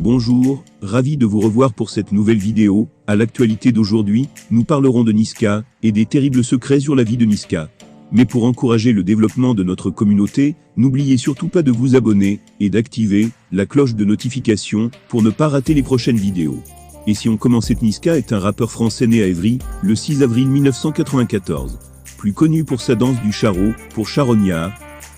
Bonjour, ravi de vous revoir pour cette nouvelle vidéo. À l'actualité d'aujourd'hui, nous parlerons de Niska et des terribles secrets sur la vie de Niska. Mais pour encourager le développement de notre communauté, n'oubliez surtout pas de vous abonner et d'activer la cloche de notification pour ne pas rater les prochaines vidéos. Et si on commençait, Niska est un rappeur français né à Évry, le 6 avril 1994. Plus connu pour sa danse du charro, pour Charognard.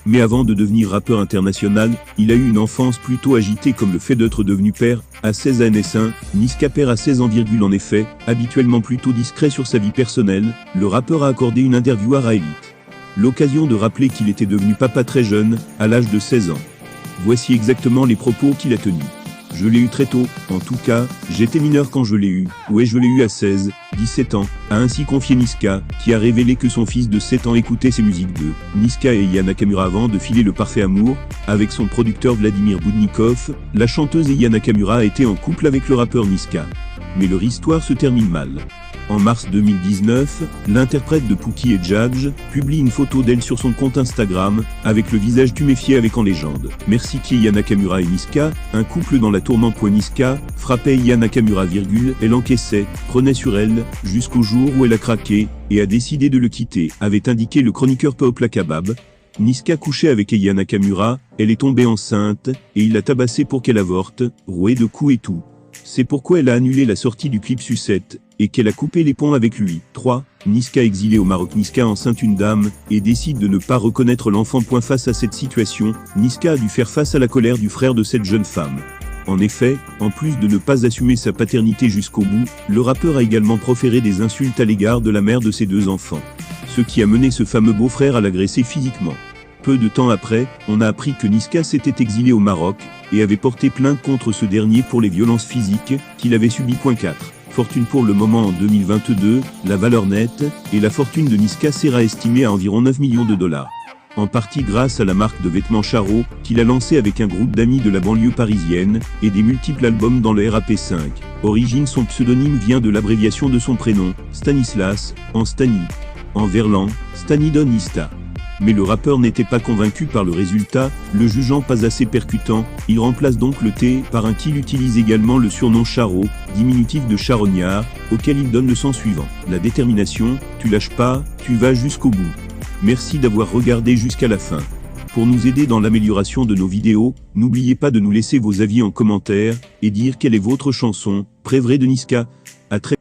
Mais avant de devenir rappeur international, il a eu une enfance plutôt agitée comme le fait d'être devenu père, à 16 ans à NS1, Niska père à 16 ans. En effet, habituellement plutôt discret sur sa vie personnelle, le rappeur a accordé une interview à Raélite. L'occasion de rappeler qu'il était devenu papa très jeune, à l'âge de 16 ans. Voici exactement les propos qu'il a tenus. Je l'ai eu très tôt, en tout cas, j'étais mineur quand je l'ai eu, ouais je l'ai eu à 16, 17 ans, a ainsi confié Niska, qui a révélé que son fils de 7 ans écoutait ses musiques de Niska et Aya Nakamura avant de filer le parfait amour, avec son producteur Vladimir Boudnikov. La chanteuse Aya Nakamura a été en couple avec le rappeur Niska. Mais leur histoire se termine mal. En mars 2019, l'interprète de Pookie et Judge publie une photo d'elle sur son compte Instagram, avec le visage tuméfié avec en légende « Merci Aya Nakamura et Niska, un couple dans la tourmente. Niska frappait Aya Nakamura, elle encaissait, prenait sur elle, jusqu'au jour où elle a craqué, et a décidé de le quitter », avait indiqué le chroniqueur Paopla Kabab. Niska couchait avec Aya Nakamura, elle est tombée enceinte, et il l'a tabassée pour qu'elle avorte, rouée de coups et tout. C'est pourquoi elle a annulé la sortie du clip Sucette, et qu'elle a coupé les ponts avec lui. 3. Niska exilée au Maroc. Niska enceinte une dame, et décide de ne pas reconnaître l'enfant. Face à cette situation, Niska a dû faire face à la colère du frère de cette jeune femme. En effet, en plus de ne pas assumer sa paternité jusqu'au bout, le rappeur a également proféré des insultes à l'égard de la mère de ses deux enfants. Ce qui a mené ce fameux beau-frère à l'agresser physiquement. Peu de temps après, on a appris que Niska s'était exilé au Maroc, et avait porté plainte contre ce dernier pour les violences physiques qu'il avait subies. 4. Fortune pour le moment en 2022, la valeur nette, et la fortune de Niska sera estimée à environ 9 millions de dollars. En partie grâce à la marque de vêtements Charo, qu'il a lancée avec un groupe d'amis de la banlieue parisienne, et des multiples albums dans le RAP5. Origine, son pseudonyme vient de l'abréviation de son prénom, Stanislas, en Stani. En verlan, Stanidonista. Mais le rappeur n'était pas convaincu par le résultat, le jugeant pas assez percutant. Il remplace donc le T par un qu'il utilise également le surnom Charo, diminutif de Charognard, auquel il donne le sens suivant. La détermination, tu lâches pas, tu vas jusqu'au bout. Merci d'avoir regardé jusqu'à la fin. Pour nous aider dans l'amélioration de nos vidéos, n'oubliez pas de nous laisser vos avis en commentaire, et dire quelle est votre chanson préférée de Niska. À très